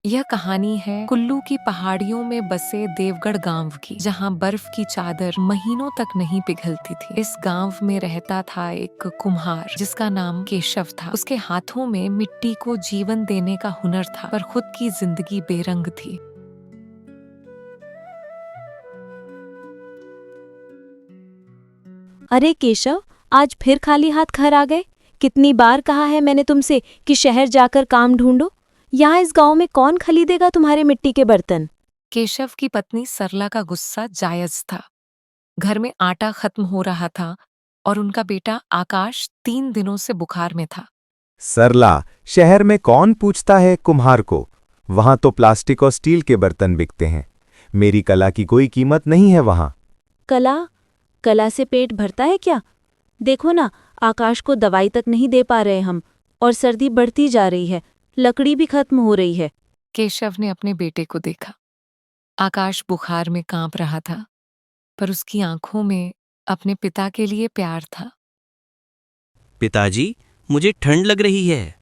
यह कहानी है कुल्लू की पहाड़ियों में बसे देवगढ़ गांव की, जहां बर्फ की चादर महीनों तक नहीं पिघलती थी। इस गांव में रहता था एक कुम्हार जिसका नाम केशव था। उसके हाथों में मिट्टी को जीवन देने का हुनर था, पर खुद की जिंदगी बेरंग थी। अरे केशव, आज फिर खाली हाथ घर आ गए। कितनी बार कहा है मैंने तुमसे कि शहर जाकर काम ढूंढो। यहाँ इस गांव में कौन खरीदेगा तुम्हारे मिट्टी के बर्तन। केशव की पत्नी सरला का गुस्सा जायज था। घर में आटा खत्म हो रहा था और उनका बेटा आकाश 3 दिनों से बुखार में था। सरला, शहर में कौन पूछता है कुम्हार को? वहां तो प्लास्टिक और स्टील के बर्तन बिकते हैं। मेरी कला की कोई कीमत नहीं है वहां। कला कला से पेट भरता है क्या? देखो ना, आकाश को दवाई तक नहीं दे पा रहे हम, और सर्दी बढ़ती जा रही है, लकड़ी भी खत्म हो रही है। केशव ने अपने बेटे को देखा। आकाश बुखार में कांप रहा था, पर उसकी आंखों में अपने पिता के लिए प्यार था। पिताजी, मुझे ठंड लग रही है।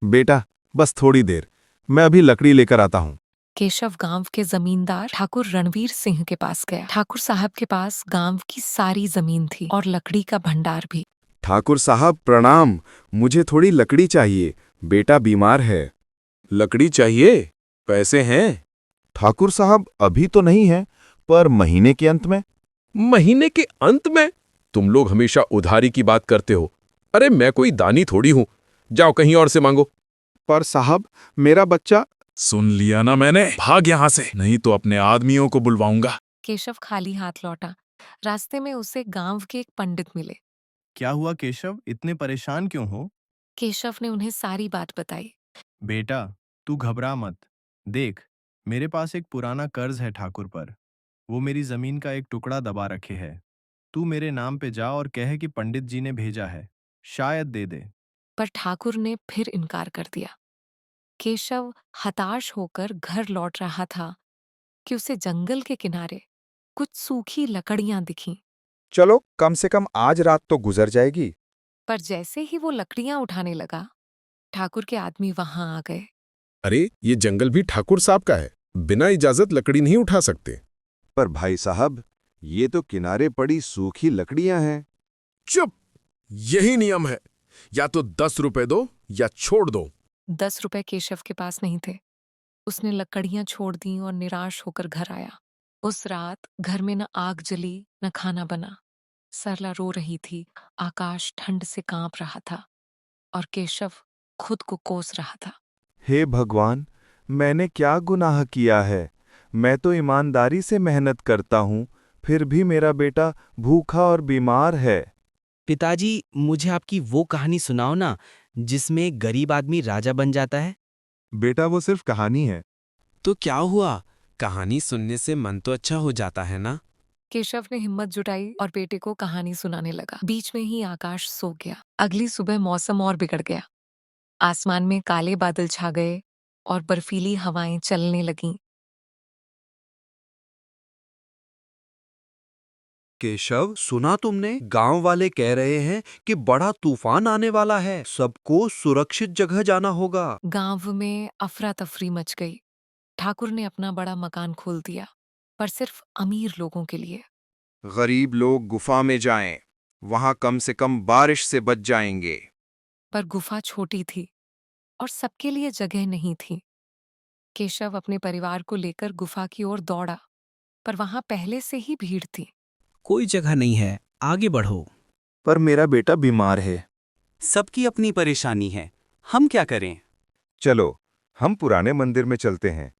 बेटा, बस थोड़ी देर, मैं अभी लकड़ी लेकर आता हूँ। केशव गांव के जमींदार ठाकुर रणवीर सिंह के पास गया। ठाकुर साहब के पास गांव की सारी जमीन थी और लकड़ी का भंडार भी। ठाकुर साहब प्रणाम, मुझे थोड़ी लकड़ी चाहिए, बेटा बीमार है। लकड़ी चाहिए? पैसे हैं? ठाकुर साहब अभी तो नहीं है, पर महीने के अंत में। महीने के अंत में? तुम लोग हमेशा उधारी की बात करते हो। अरे मैं कोई दानी थोड़ी हूं, जाओ कहीं और से मांगो। पर साहब, मेरा बच्चा। सुन लिया ना मैंने, भाग यहां से, नहीं तो अपने आदमियों को बुलवाऊंगा। केशव खाली हाथ लौटा। रास्ते में उसे गांव के एक पंडित मिले। क्या हुआ केशव, इतने परेशान क्यों हो? केशव ने उन्हें सारी बात बताई। बेटा, तू घबरा मत। देख, मेरे पास एक पुराना कर्ज है ठाकुर पर। वो मेरी जमीन का एक टुकड़ा दबा रखे है। तू मेरे नाम पे जा और कहे कि पंडित जी ने भेजा है, शायद दे दे। पर ठाकुर ने फिर इनकार कर दिया। केशव हताश होकर घर लौट रहा था कि उसे जंगल के किनारे कुछ सूखी लकड़ियां दिखीं। चलो, कम से कम आज रात तो गुजर जाएगी। पर जैसे ही वो लकड़ियां उठाने लगा, ठाकुर के आदमी वहां आ गए। अरे ये जंगल भी ठाकुर साहब का है, बिना इजाजत लकड़ी नहीं उठा सकते। पर भाई साहब, ये तो किनारे पड़ी सूखी लकड़ियां हैं। चुप! यही नियम है, या तो 10 रुपए दो या छोड़ दो। 10 रुपए केशव के पास नहीं थे। उसने लकड़ियां छोड़ दी और निराश होकर घर आया। उस रात घर में न आग जली न खाना बना। सरला रो रही थी, आकाश ठंड से कांप रहा था और केशव खुद को कोस रहा था। हे भगवान, मैंने क्या गुनाह किया है? मैं तो ईमानदारी से मेहनत करता हूँ, फिर भी मेरा बेटा भूखा और बीमार है। पिताजी, मुझे आपकी वो कहानी सुनाओ ना, जिसमें गरीब आदमी राजा बन जाता है। बेटा, वो सिर्फ कहानी है। तो क्या हुआ? कहानी सुनने से मन तो अच्छा हो जाता है ना। केशव ने हिम्मत जुटाई और बेटे को कहानी सुनाने लगा। बीच में ही आकाश सो गया। अगली सुबह मौसम और बिगड़ गया। आसमान में काले बादल छा गए और बर्फीली हवाएं चलने लगीं। केशव, सुना तुमने? गांव वाले कह रहे हैं कि बड़ा तूफान आने वाला है, सबको सुरक्षित जगह जाना होगा। गांव में अफरा तफरी मच गई। ठाकुर ने अपना बड़ा मकान खोल दिया, पर सिर्फ अमीर लोगों के लिए। गरीब लोग गुफा में जाएं, वहां कम से कम बारिश से बच जाएंगे। पर गुफा छोटी थी और सबके लिए जगह नहीं थी। केशव अपने परिवार को लेकर गुफा की ओर दौड़ा, पर वहां पहले से ही भीड़ थी। कोई जगह नहीं है, आगे बढ़ो। पर मेरा बेटा बीमार है। सबकी अपनी परेशानी है, हम क्या करें? चलो, हम पुराने मंदिर में चलते हैं।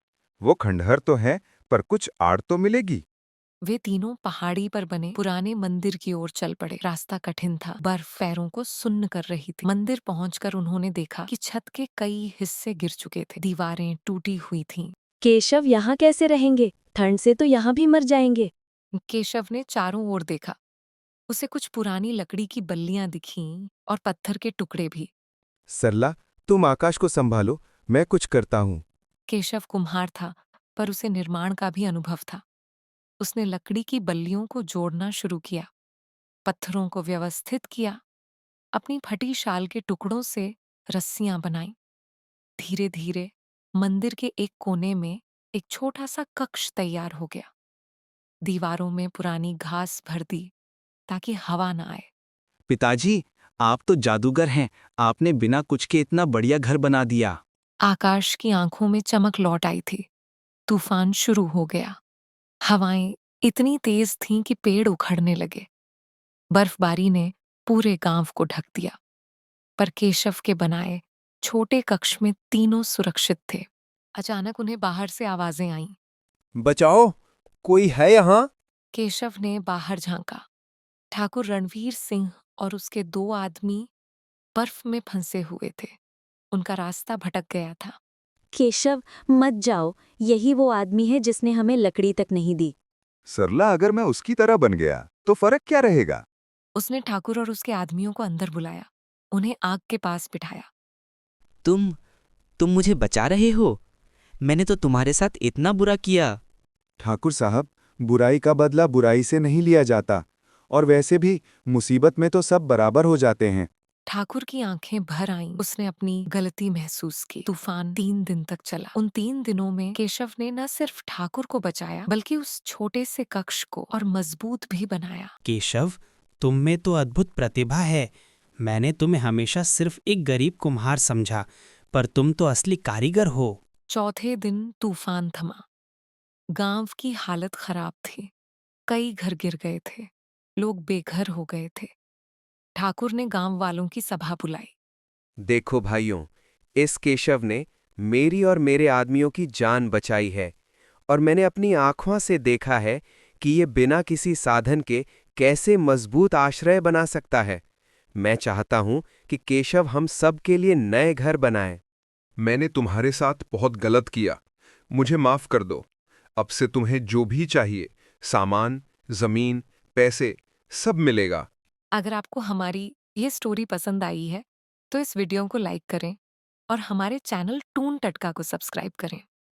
वो खंडहर तो है, पर कुछ आड़ तो मिलेगी। वे तीनों पहाड़ी पर बने पुराने मंदिर की ओर चल पड़े। रास्ता कठिन था, बर्फ पैरों को सुन्न कर रही थी। मंदिर पहुंचकर उन्होंने देखा कि छत के कई हिस्से गिर चुके थे, दीवारें टूटी हुई थीं। केशव, यहाँ कैसे रहेंगे? ठंड से तो यहाँ भी मर जाएंगे। केशव ने चारों ओर देखा। उसे कुछ पुरानी लकड़ी की बल्लियां दिखीं और पत्थर के टुकड़े भी। सरला, तुम आकाश को संभालो, मैं कुछ करता हूँ। केशव कुम्हार था, पर उसे निर्माण का भी अनुभव था। उसने लकड़ी की बल्लियों को जोड़ना शुरू किया, पत्थरों को व्यवस्थित किया, अपनी फटी शाल के टुकड़ों से रस्सियां बनाईं। धीरे धीरे मंदिर के एक कोने में एक छोटा सा कक्ष तैयार हो गया। दीवारों में पुरानी घास भर दी ताकि हवा ना आए। पिताजी, आप तो जादूगर हैं। आपने बिना कुछ के इतना बढ़िया घर बना दिया। आकाश की आंखों में चमक लौट आई थी। तूफान शुरू हो गया। हवाएं इतनी तेज थीं कि पेड़ उखड़ने लगे। बर्फबारी ने पूरे गांव को ढक दिया। पर केशव के बनाए छोटे कक्ष में तीनों सुरक्षित थे। अचानक उन्हें बाहर से आवाजें आईं। बचाओ, कोई है यहाँ? केशव ने बाहर झांका। ठाकुर रणवीर सिंह और उसके 2 आदमी बर्फ में फंसे हुए थे। उनका रास्ता भटक गया था। केशव, मत जाओ, यही वो आदमी है जिसने हमें लकड़ी तक नहीं दी। सरला, अगर मैं उसकी तरह बन गया तो फर्क क्या रहेगा? उसने ठाकुर और उसके आदमियों को अंदर बुलाया, उन्हें आग के पास बिठाया। तुम मुझे बचा रहे हो? मैंने तो तुम्हारे साथ इतना बुरा किया। ठाकुर साहब, बुराई का बदला बुराई से नहीं लिया जाता, और वैसे भी मुसीबत में तो सब बराबर हो जाते हैं। ठाकुर की आंखें भर आईं। उसने अपनी गलती महसूस की। तूफान 3 दिन तक चला। उन 3 दिनों में केशव ने न सिर्फ ठाकुर को बचाया, बल्कि उस छोटे से कक्ष को और मजबूत भी बनाया। केशव, तुम में तो अद्भुत प्रतिभा है। मैंने तुम्हें हमेशा सिर्फ एक गरीब कुम्हार समझा, पर तुम तो असली कारीगर हो। चौथे दिन तूफान थमा। गांव की हालत खराब थी। कई घर गिर गए थे। लोग बेघर हो गए थे। ठाकुर ने गांव वालों की सभा बुलाई। देखो भाइयों, इस केशव ने मेरी और मेरे आदमियों की जान बचाई है, और मैंने अपनी आंखों से देखा है कि ये बिना किसी साधन के कैसे मजबूत आश्रय बना सकता है। मैं चाहता हूं कि केशव हम सब के लिए नए घर बनाए। मैंने तुम्हारे साथ बहुत गलत किया, मुझे माफ कर दो। अब से तुम्हें जो भी चाहिए, सामान, जमीन, पैसे, सब मिलेगा। अगर आपको हमारी ये स्टोरी पसंद आई है तो इस वीडियो को लाइक करें और हमारे चैनल टून टटका को सब्सक्राइब करें।